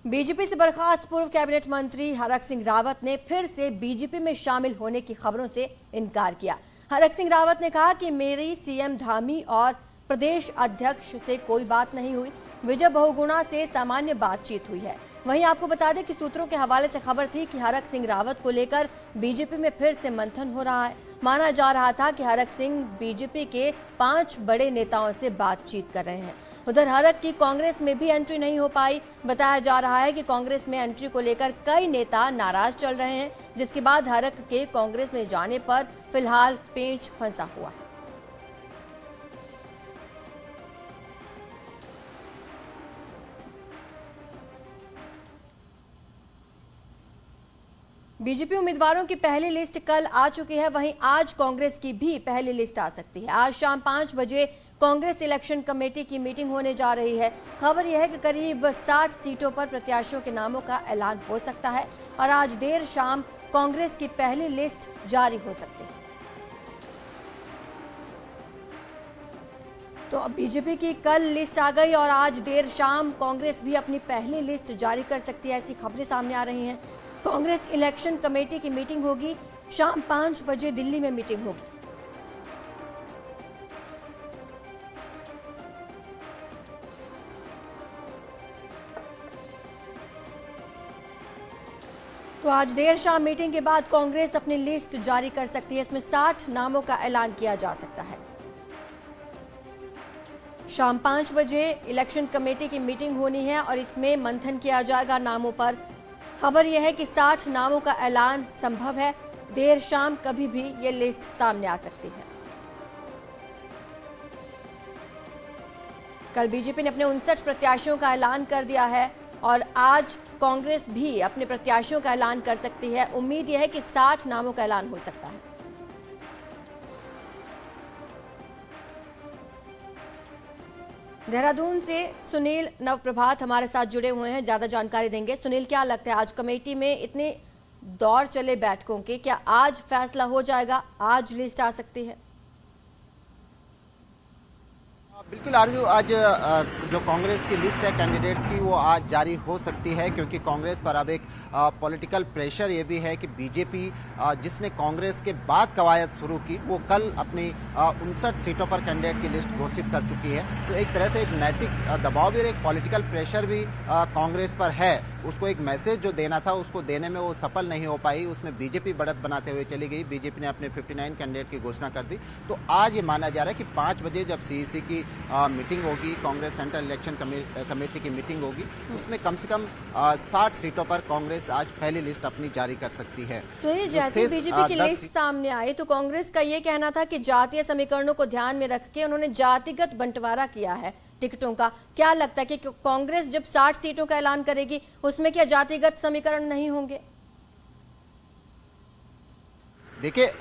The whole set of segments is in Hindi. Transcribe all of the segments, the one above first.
बीजेपी से बर्खास्त पूर्व कैबिनेट मंत्री हरक सिंह रावत ने फिर से बीजेपी में शामिल होने की खबरों से इनकार किया। हरक सिंह रावत ने कहा कि मेरी सीएम धामी और प्रदेश अध्यक्ष से कोई बात नहीं हुई, विजय बहुगुणा से सामान्य बातचीत हुई है। वहीं आपको बता दें कि सूत्रों के हवाले से खबर थी कि हरक सिंह रावत को लेकर बीजेपी में फिर से मंथन हो रहा है। माना जा रहा था कि हरक सिंह बीजेपी के 5 बड़े नेताओं से बातचीत कर रहे हैं। उधर हरक की कांग्रेस में भी एंट्री नहीं हो पाई। बताया जा रहा है कि कांग्रेस में एंट्री को लेकर कई नेता नाराज चल रहे हैं, जिसके बाद हरक के कांग्रेस में जाने पर फिलहाल पेंच फंसा हुआ है। बीजेपी उम्मीदवारों की पहली लिस्ट कल आ चुकी है, वहीं आज कांग्रेस की भी पहली लिस्ट आ सकती है। आज शाम 5 बजे कांग्रेस इलेक्शन कमेटी की मीटिंग होने जा रही है। खबर यह है कि करीब 60 सीटों पर प्रत्याशियों के नामों का ऐलान हो सकता है और आज देर शाम कांग्रेस की पहली लिस्ट जारी हो सकती है। तो अब बीजेपी की कल लिस्ट आ गई और आज देर शाम कांग्रेस भी अपनी पहली लिस्ट जारी कर सकती है, ऐसी खबरें सामने आ रही हैं। कांग्रेस इलेक्शन कमेटी की मीटिंग होगी, शाम 5 बजे दिल्ली में मीटिंग होगी। तो आज देर शाम मीटिंग के बाद कांग्रेस अपनी लिस्ट जारी कर सकती है। इसमें 60 नामों का ऐलान किया जा सकता है। शाम 5 बजे इलेक्शन कमेटी की मीटिंग होनी है और इसमें मंथन किया जाएगा नामों पर। खबर यह है कि 60 नामों का ऐलान संभव है। देर शाम कभी भी ये लिस्ट सामने आ सकती है। कल बीजेपी ने अपने 59 प्रत्याशियों का ऐलान कर दिया है और आज कांग्रेस भी अपने प्रत्याशियों का ऐलान कर सकती है। उम्मीद यह है कि 60 नामों का ऐलान हो सकता है। देहरादून से सुनील नवप्रभात हमारे साथ जुड़े हुए हैं, ज्यादा जानकारी देंगे। सुनील, क्या लगता है आज कमेटी में इतने दौर चले बैठकों के, क्या आज फैसला हो जाएगा, आज लिस्ट आ सकती है? बिल्कुल आरजू, आज जो कांग्रेस की लिस्ट है कैंडिडेट्स की वो आज जारी हो सकती है, क्योंकि कांग्रेस पर अब एक पॉलिटिकल प्रेशर ये भी है कि बीजेपी जिसने कांग्रेस के बाद कवायद शुरू की वो कल अपनी 59 सीटों पर कैंडिडेट की लिस्ट घोषित कर चुकी है। तो एक तरह से एक नैतिक दबाव भी और एक पॉलिटिकल प्रेशर भी कांग्रेस पर है। उसको एक मैसेज जो देना था उसको देने में वो सफल नहीं हो पाई, उसमें बीजेपी बढ़त बनाते हुए चली गई। बीजेपी ने अपने 59 कैंडिडेट की घोषणा कर दी। तो आज ये माना जा रहा है कि 5 बजे जब सीईसी की मीटिंग होगी, कांग्रेस सेंट्रल इलेक्शन कमेटी की मीटिंग होगी, उसमें कम से कम 60 सीटों पर कांग्रेस आज पहली लिस्ट अपनी जारी कर सकती है। सुनील, जैसे बीजेपी की लिस्ट सामने आई तो कांग्रेस का ये कहना था कि जातीय समीकरणों को ध्यान में रख के उन्होंने जातिगत बंटवारा किया है टिकटों का। क्या लगता है कि कांग्रेस जब 60 सीटों का ऐलान करेगी उसमें क्या जातिगत समीकरण नहीं होंगे? देखिए,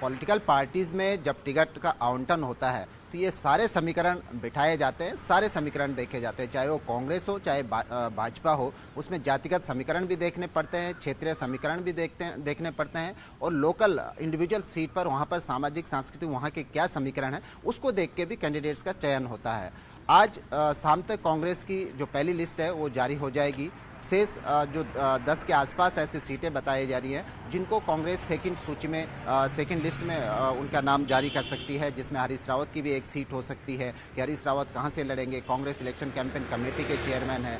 पॉलिटिकल पार्टीज में जब टिकट का आवंटन होता है तो ये सारे समीकरण बिठाए जाते हैं, सारे समीकरण देखे जाते हैं, चाहे वो कांग्रेस हो चाहे भाजपा हो। उसमें जातिगत समीकरण भी देखने पड़ते हैं, क्षेत्रीय समीकरण भी देखने पड़ते हैं और लोकल इंडिविजुअल सीट पर वहाँ पर सामाजिक सांस्कृतिक वहाँ के क्या समीकरण है उसको देख के भी कैंडिडेट्स का चयन होता है। आज शाम तक कांग्रेस की जो पहली लिस्ट है वो जारी हो जाएगी। शेष जो 10 के आसपास ऐसी सीटें बताई जा रही हैं जिनको कांग्रेस सेकंड सूची में सेकंड लिस्ट में उनका नाम जारी कर सकती है, जिसमें हरीश रावत की भी एक सीट हो सकती है कि हरीश रावत कहां से लड़ेंगे। कांग्रेस इलेक्शन कैंपेन कमेटी के चेयरमैन हैं,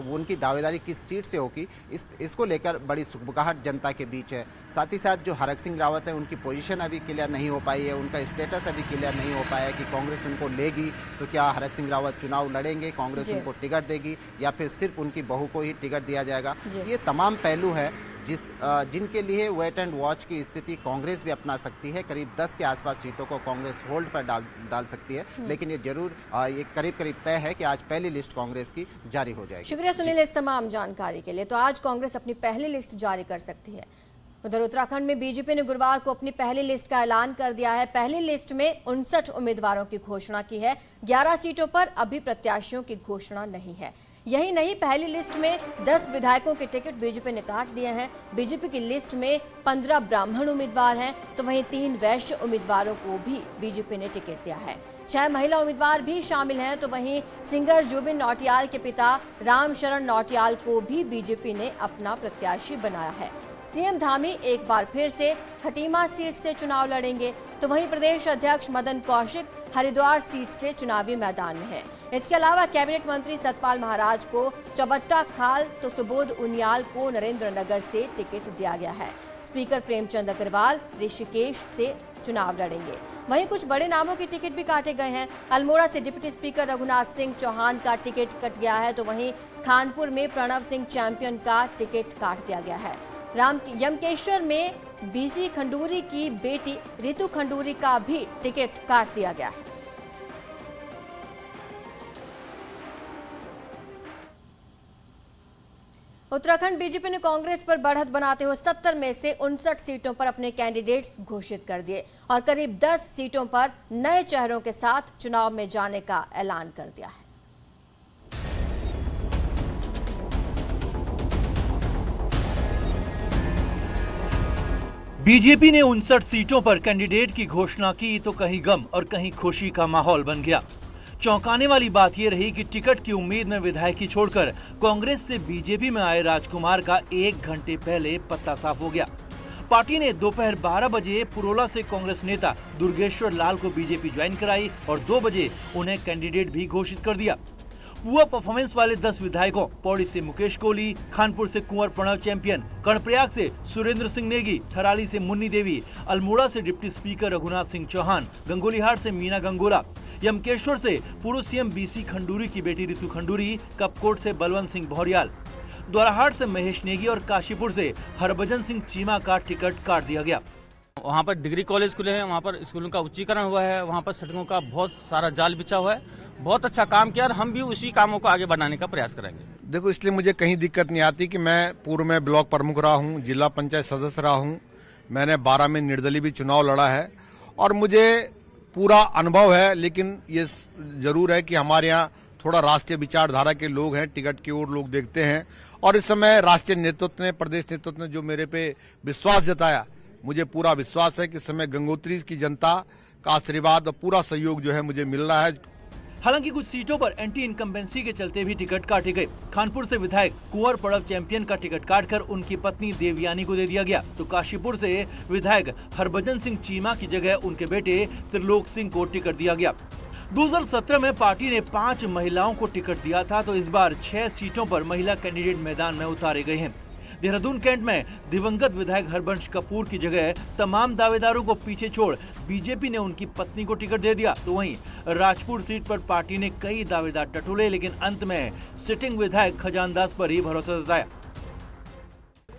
उनकी दावेदारी किस सीट से होगी, इसको लेकर बड़ी सुगबुगाहट जनता के बीच है। साथ ही साथ जो हरक सिंह रावत है उनकी पोजीशन अभी क्लियर नहीं हो पाई है, उनका स्टेटस अभी क्लियर नहीं हो पाया है कि कांग्रेस उनको लेगी तो क्या हरक सिंह रावत चुनाव लड़ेंगे, कांग्रेस उनको टिकट देगी या फिर सिर्फ उनकी बहू को ही टिकट दिया जाएगा। ये तमाम पहलू है जिनके लिए वेट एंड वॉच की स्थिति कांग्रेस भी अपना सकती है। करीब 10 के आसपास सीटों को कांग्रेस होल्ड पर डाल सकती है, लेकिन ये जरूर ये करीब तय है कि आज पहली लिस्ट कांग्रेस की जारी हो जाएगी। शुक्रिया सुनील इस तमाम जानकारी के लिए। तो आज कांग्रेस अपनी पहली लिस्ट जारी कर सकती है। उधर उत्तराखंड में बीजेपी ने गुरुवार को अपनी पहली लिस्ट का ऐलान कर दिया है। पहली लिस्ट में 59 उम्मीदवारों की घोषणा की है। 11 सीटों पर अभी प्रत्याशियों की घोषणा नहीं है। यही नहीं, पहली लिस्ट में 10 विधायकों के टिकट बीजेपी ने काट दिए हैं। बीजेपी की लिस्ट में 15 ब्राह्मण उम्मीदवार हैं, तो वहीं 3 वैश्य उम्मीदवारों को भी बीजेपी ने टिकट दिया है। 6 महिला उम्मीदवार भी शामिल हैं। तो वहीं सिंगर जुबिन नौटियाल के पिता रामशरण नौटियाल को भी बीजेपी ने अपना प्रत्याशी बनाया है। सीएम धामी एक बार फिर से खटीमा सीट से चुनाव लड़ेंगे। तो वहीं प्रदेश अध्यक्ष मदन कौशिक हरिद्वार सीट से चुनावी मैदान में हैं। इसके अलावा कैबिनेट मंत्री सतपाल महाराज को चौबट्टा खाल तो सुबोध उनियाल को नरेंद्रनगर से टिकट दिया गया है। स्पीकर प्रेमचंद अग्रवाल ऋषिकेश से चुनाव लड़ेंगे। वहीं कुछ बड़े नामों के टिकट भी काटे गए हैं। अल्मोड़ा से डिप्टी स्पीकर रघुनाथ सिंह चौहान का टिकट कट गया है। तो वहीं खानपुर में प्रणव सिंह चैंपियन का टिकट काट दिया गया है। यमकेश्वर में बीसी खंडूरी की बेटी रितु खंडूरी का भी टिकट काट दिया गया है। उत्तराखंड बीजेपी ने कांग्रेस पर बढ़त बनाते हुए 70 में से 59 सीटों पर अपने कैंडिडेट्स घोषित कर दिए और करीब 10 सीटों पर नए चेहरों के साथ चुनाव में जाने का ऐलान कर दिया है। बीजेपी ने 59 सीटों पर कैंडिडेट की घोषणा की तो कहीं गम और कहीं खुशी का माहौल बन गया। चौंकाने वाली बात यह रही कि टिकट की उम्मीद में विधायकी छोड़कर कांग्रेस से बीजेपी में आए राजकुमार का 1 घंटे पहले पत्ता साफ हो गया। पार्टी ने दोपहर 12 बजे पुरोला से कांग्रेस नेता दुर्गेश्वर लाल को बीजेपी ज्वाइन कराई और 2 बजे उन्हें कैंडिडेट भी घोषित कर दिया। पुअर परफॉर्मेंस वाले 10 विधायकों पौड़ी से मुकेश कोहली, खानपुर से कुंवर प्रणव चैंपियन, कर्णप्रयाग से सुरेंद्र सिंह नेगी, थराली से मुन्नी देवी, अल्मोड़ा से डिप्टी स्पीकर रघुनाथ सिंह चौहान, गंगोलीहाट से मीना गंगोला, यमकेश्वर से पूर्व सीएम बीसी खंडूरी की बेटी रितु खंडूरी, कपकोट से बलवंत सिंह भौरियाल, द्वाराहाट से महेश नेगी और काशीपुर से हरभजन सिंह चीमा का टिकट काट दिया गया। वहाँ पर डिग्री कॉलेज खुले हैं, वहाँ पर स्कूलों का उच्चीकरण हुआ है, वहाँ पर सड़कों का बहुत सारा जाल बिछा हुआ है। बहुत अच्छा काम किया और हम भी उसी कामों को आगे बढ़ाने का प्रयास करेंगे। देखो, इसलिए मुझे कहीं दिक्कत नहीं आती कि मैं पूर्व में ब्लॉक प्रमुख रहा हूँ, जिला पंचायत सदस्य रहा हूँ, मैंने 12 में निर्दलीय भी चुनाव लड़ा है और मुझे पूरा अनुभव है। लेकिन ये जरूर है कि हमारे यहाँ थोड़ा राष्ट्रीय विचारधारा के लोग हैं, टिकट की ओर लोग देखते हैं और इस समय राष्ट्रीय नेतृत्व ने, प्रदेश नेतृत्व ने जो मेरे पे विश्वास जताया, मुझे पूरा विश्वास है कि इस समय गंगोत्री की जनता का आशीर्वाद और पूरा सहयोग जो है मुझे मिल रहा है। हालांकि कुछ सीटों पर एंटी इनकम्बेंसी के चलते भी टिकट काटे गए। खानपुर से विधायक कुंवर प्रणव चैंपियन का टिकट काटकर उनकी पत्नी देवयानी को दे दिया गया। तो काशीपुर से विधायक हरभजन सिंह चीमा की जगह उनके बेटे त्रिलोक सिंह को टिकट दिया गया। 2017 में पार्टी ने 5 महिलाओं को टिकट दिया था, तो इस बार 6 सीटों पर महिला कैंडिडेट मैदान में उतारे गए हैं। देहरादून कैंट में दिवंगत विधायक हरबंश कपूर की जगह तमाम दावेदारों को पीछे छोड़ बीजेपी ने उनकी पत्नी को टिकट दे दिया। तो वहीं राजपुर सीट पर पार्टी ने कई दावेदार टटोले, लेकिन अंत में सिटिंग विधायक खजानदास पर ही भरोसा जताया।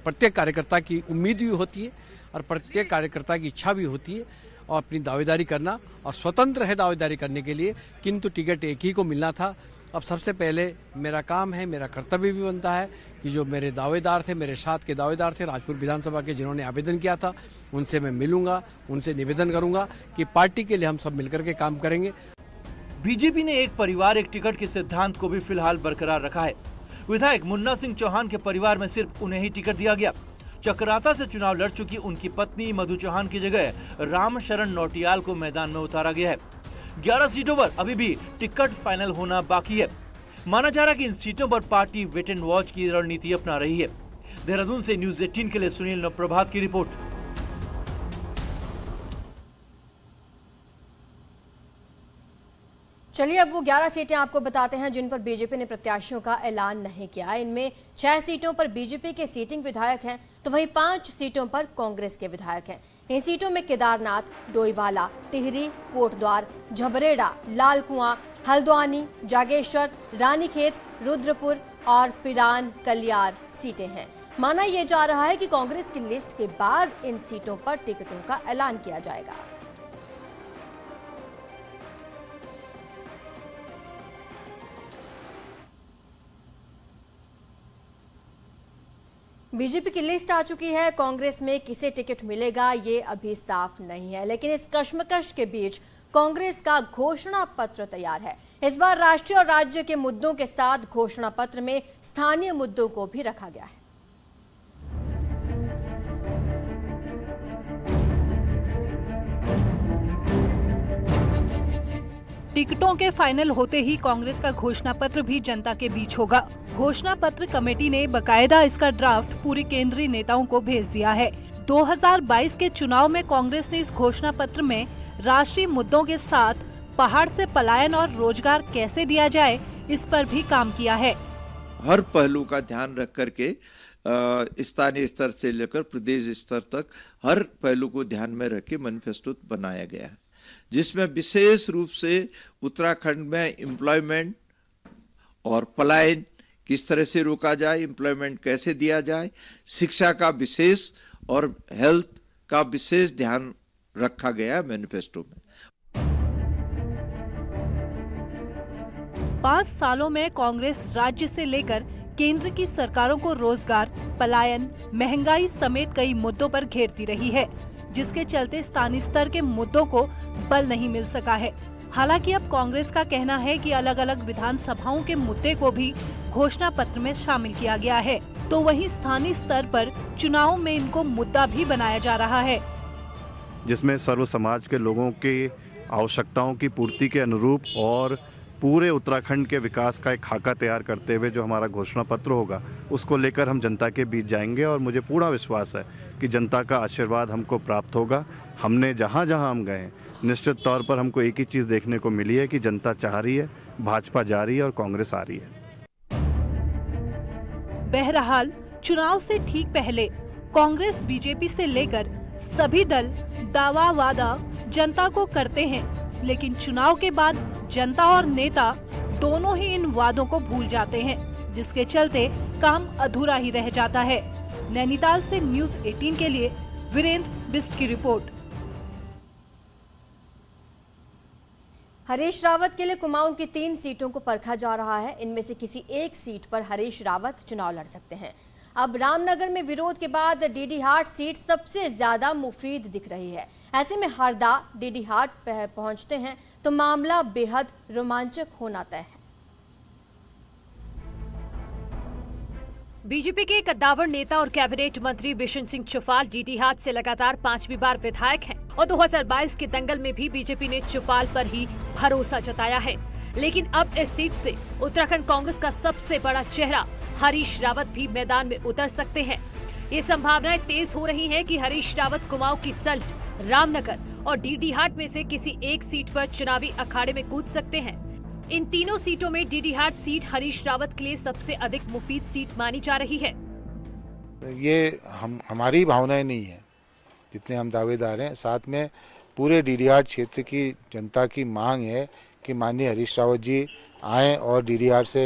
प्रत्येक कार्यकर्ता की उम्मीद भी होती है और प्रत्येक कार्यकर्ता की इच्छा भी होती है और अपनी दावेदारी करना और स्वतंत्र है दावेदारी करने के लिए, किंतु टिकट एक ही को मिलना था। अब सबसे पहले मेरा काम है, मेरा कर्तव्य भी बनता है कि जो मेरे दावेदार थे, मेरे साथ के दावेदार थे राजपुर विधानसभा के, जिन्होंने आवेदन किया था, उनसे मैं मिलूंगा, उनसे निवेदन करूंगा कि पार्टी के लिए हम सब मिलकर के काम करेंगे। बीजेपी ने एक परिवार एक टिकट के सिद्धांत को भी फिलहाल बरकरार रखा है। विधायक मुन्ना सिंह चौहान के परिवार में सिर्फ उन्हें ही टिकट दिया गया। चक्राता से चुनाव लड़ चुकी उनकी पत्नी मधु चौहान की जगह रामशरण नौटियाल को मैदान में उतारा गया है। 11 सीटों पर अभी भी टिकट फाइनल होना बाकी है। माना जा रहा है कि इन सीटों पर पार्टी वेट एंड वॉच की रणनीति अपना रही है। देहरादून से न्यूज़ 18 के लिए सुनील नवप्रभात की रिपोर्ट। चलिए अब वो 11 सीटें आपको बताते हैं जिन पर बीजेपी ने प्रत्याशियों का ऐलान नहीं किया। इनमें 6 सीटों पर बीजेपी के सीटिंग विधायक हैं, तो वहीं 5 सीटों पर कांग्रेस के विधायक हैं। इन सीटों में केदारनाथ, डोईवाला, टिहरी, कोटद्वार, झबरेड़ा, लालकुआं, हल्द्वानी, जागेश्वर, रानीखेत, रुद्रपुर और पिरान कलियार सीटें हैं। माना यह जा रहा है कि कांग्रेस की लिस्ट के बाद इन सीटों पर टिकटों का ऐलान किया जाएगा। बीजेपी की लिस्ट आ चुकी है, कांग्रेस में किसे टिकट मिलेगा ये अभी साफ नहीं है, लेकिन इस कश्मकश के बीच कांग्रेस का घोषणा पत्र तैयार है। इस बार राष्ट्रीय और राज्य के मुद्दों के साथ घोषणा पत्र में स्थानीय मुद्दों को भी रखा गया है। टिकटों के फाइनल होते ही कांग्रेस का घोषणा पत्र भी जनता के बीच होगा। घोषणा पत्र कमेटी ने बकायदा इसका ड्राफ्ट पूरे केंद्रीय नेताओं को भेज दिया है। 2022 के चुनाव में कांग्रेस ने इस घोषणा पत्र में राष्ट्रीय मुद्दों के साथ पहाड़ से पलायन और रोजगार कैसे दिया जाए, इस पर भी काम किया है। हर पहलू का ध्यान रख करके स्थानीय स्तर से लेकर प्रदेश स्तर तक हर पहलू को ध्यान में रख के मैनिफेस्टो बनाया गया है, जिसमें विशेष रूप से उत्तराखंड में एम्प्लॉयमेंट और पलायन किस तरह से रोका जाए, एम्प्लॉयमेंट कैसे दिया जाए, शिक्षा का विशेष और हेल्थ का विशेष ध्यान रखा गया है मैनिफेस्टो में। 5 सालों में कांग्रेस राज्य से लेकर केंद्र की सरकारों को रोजगार, पलायन, महंगाई समेत कई मुद्दों पर घेरती रही है, जिसके चलते स्थानीय स्तर के मुद्दों को बल नहीं मिल सका है। हालांकि अब कांग्रेस का कहना है कि अलग अलग विधानसभाओं के मुद्दे को भी घोषणा पत्र में शामिल किया गया है, तो वहीं स्थानीय स्तर पर चुनाव में इनको मुद्दा भी बनाया जा रहा है, जिसमें सर्व समाज के लोगों की आवश्यकताओं की पूर्ति के अनुरूप और पूरे उत्तराखंड के विकास का एक खाका तैयार करते हुए जो हमारा घोषणा पत्र होगा, उसको लेकर हम जनता के बीच जाएंगे और मुझे पूरा विश्वास है कि जनता का आशीर्वाद हमको प्राप्त होगा। हमने जहां जहां हम गए, निश्चित तौर पर हमको एक ही चीज़ देखने को मिली है कि जनता चाह रही है, भाजपा जा रही है और कांग्रेस आ रही है। बहरहाल चुनाव से ठीक पहले कांग्रेस, बीजेपी से लेकर सभी दल दावा वादा जनता को करते हैं, लेकिन चुनाव के बाद जनता और नेता दोनों ही इन वादों को भूल जाते हैं, जिसके चलते काम अधूरा ही रह जाता है। नैनीताल से न्यूज़ 18 के लिए वीरेंद्र बिस्ट की रिपोर्ट। हरीश रावत के लिए कुमाऊं की 3 सीटों को परखा जा रहा है। इनमें से किसी एक सीट पर हरीश रावत चुनाव लड़ सकते हैं। अब रामनगर में विरोध के बाद डीडीहाट सीट सबसे ज्यादा मुफीद दिख रही है। ऐसे में हरदा डीडीहाट पहुंचते हैं तो मामला बेहद रोमांचक होना तय है। बीजेपी के कद्दावर नेता और कैबिनेट मंत्री बिशन सिंह चुफाल डीडीहाट से लगातार 5वीं बार विधायक हैं और 2022 के दंगल में भी बीजेपी ने चुफाल पर ही भरोसा जताया है। लेकिन अब इस सीट से उत्तराखंड कांग्रेस का सबसे बड़ा चेहरा हरीश रावत भी मैदान में उतर सकते हैं। ये संभावनाएं तेज हो रही हैं कि हरीश रावत कुमाऊं की सल्ट, रामनगर और डीडीहाट में से किसी एक सीट पर चुनावी अखाड़े में कूद सकते हैं। इन तीनों सीटों में डीडीहाट सीट हरीश रावत के लिए सबसे अधिक मुफीद सीट मानी जा रही है। ये हमारी भावनाएं नहीं है, जितने हम दावेदार हैं। साथ में पूरे डीडीहाट क्षेत्र की जनता की मांग है कि माननीय हरीश रावत जी आएँ और डीडीहाट से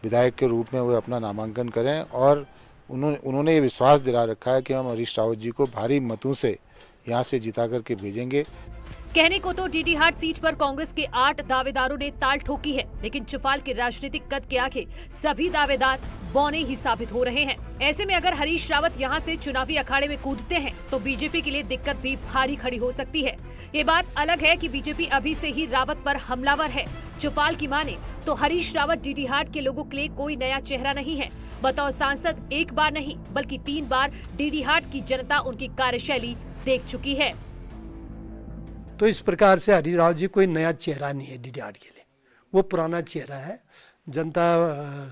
विधायक के रूप में वो अपना नामांकन करें। और उन्होंने ये विश्वास दिला रखा है कि हम हरीश रावत जी को भारी मतों से यहाँ से जिता करके भेजेंगे। कहने को तो डीडीहाट सीट पर कांग्रेस के 8 दावेदारों ने ताल ठोकी है, लेकिन चुफाल के राजनीतिक कद के आगे सभी दावेदार बौने ही साबित हो रहे हैं। ऐसे में अगर हरीश रावत यहां से चुनावी अखाड़े में कूदते हैं तो बीजेपी के लिए दिक्कत भी भारी खड़ी हो सकती है। ये बात अलग है कि बीजेपी अभी से ही रावत पर हमलावर है। चुफाल की माने तो हरीश रावत डीडीहाट के लोगों के लिए कोई नया चेहरा नहीं है। बतौर सांसद 1 बार नहीं बल्कि 3 बार डीडीहाट की जनता उनकी कार्यशैली देख चुकी है। तो इस प्रकार से हरीश रावत जी कोई नया चेहरा नहीं है डीडीहाट के लिए, वो पुराना चेहरा है। जनता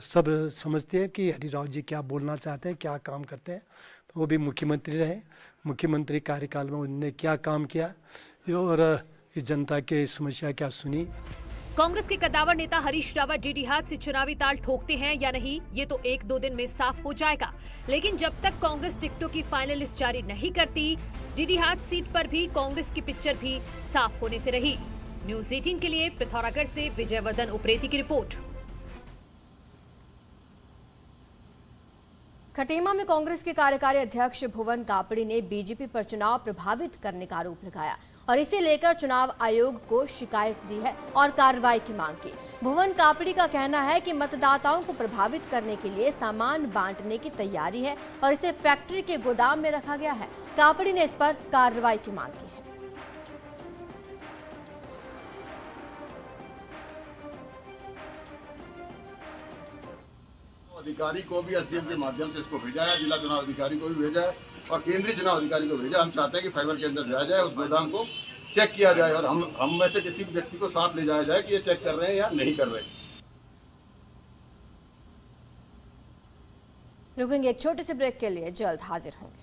सब समझते हैं कि हरीश रावत जी क्या बोलना चाहते हैं, क्या काम करते हैं। वो भी मुख्यमंत्री रहे, मुख्यमंत्री कार्यकाल में उन्होंने क्या काम किया और इस जनता की समस्या क्या सुनी। कांग्रेस के कद्दावर नेता हरीश रावत डीडीहाट से चुनावी ताल ठोकते हैं या नहीं, ये तो 1-2 दिन में साफ हो जाएगा। लेकिन जब तक कांग्रेस टिकटों की फाइनल लिस्ट जारी नहीं करती, डीडीहाट सीट पर भी कांग्रेस की पिक्चर भी साफ होने से रही। न्यूज़ 18 के लिए पिथौरागढ़ से विजयवर्धन उप्रेती की रिपोर्ट। खटीमा में कांग्रेस के कार्यकारी अध्यक्ष भुवन कापड़ी ने बीजेपी पर चुनाव प्रभावित करने का आरोप लगाया और इसे लेकर चुनाव आयोग को शिकायत दी है और कार्रवाई की मांग की। भुवन कापड़ी का कहना है कि मतदाताओं को प्रभावित करने के लिए सामान बांटने की तैयारी है और इसे फैक्ट्री के गोदाम में रखा गया है। कापड़ी ने इस पर कार्रवाई की मांग की है। अधिकारी को भी एसडीएम के माध्यम से इसको भेजा है, जिला चुनाव अधिकारी को भी भेजा है और केंद्रीय चुनाव अधिकारी को भेजा। हम चाहते हैं कि फाइबर के अंदर जाया जाए, उस गोदाम को चेक किया जाए और हम में से किसी भी व्यक्ति को साथ ले जाया जाए कि ये चेक कर रहे हैं या नहीं कर रहे। रुकेंगे एक छोटे से ब्रेक के लिए, जल्द हाजिर होंगे।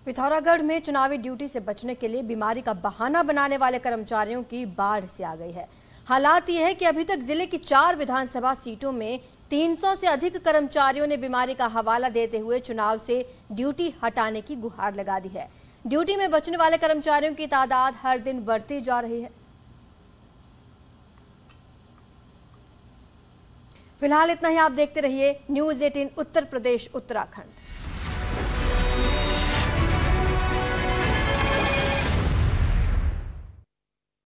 पिथौरागढ़ में चुनावी ड्यूटी से बचने के लिए बीमारी का बहाना बनाने वाले कर्मचारियों की बाढ़ से आ गई है। हालात यह है कि अभी तक जिले की 4 विधानसभा सीटों में 300 से अधिक कर्मचारियों ने बीमारी का हवाला देते हुए चुनाव से ड्यूटी हटाने की गुहार लगा दी है। ड्यूटी में बचने वाले कर्मचारियों की तादाद हर दिन बढ़ती जा रही है। फिलहाल इतना ही। आप देखते रहिए न्यूज़ 18 उत्तर प्रदेश उत्तराखंड।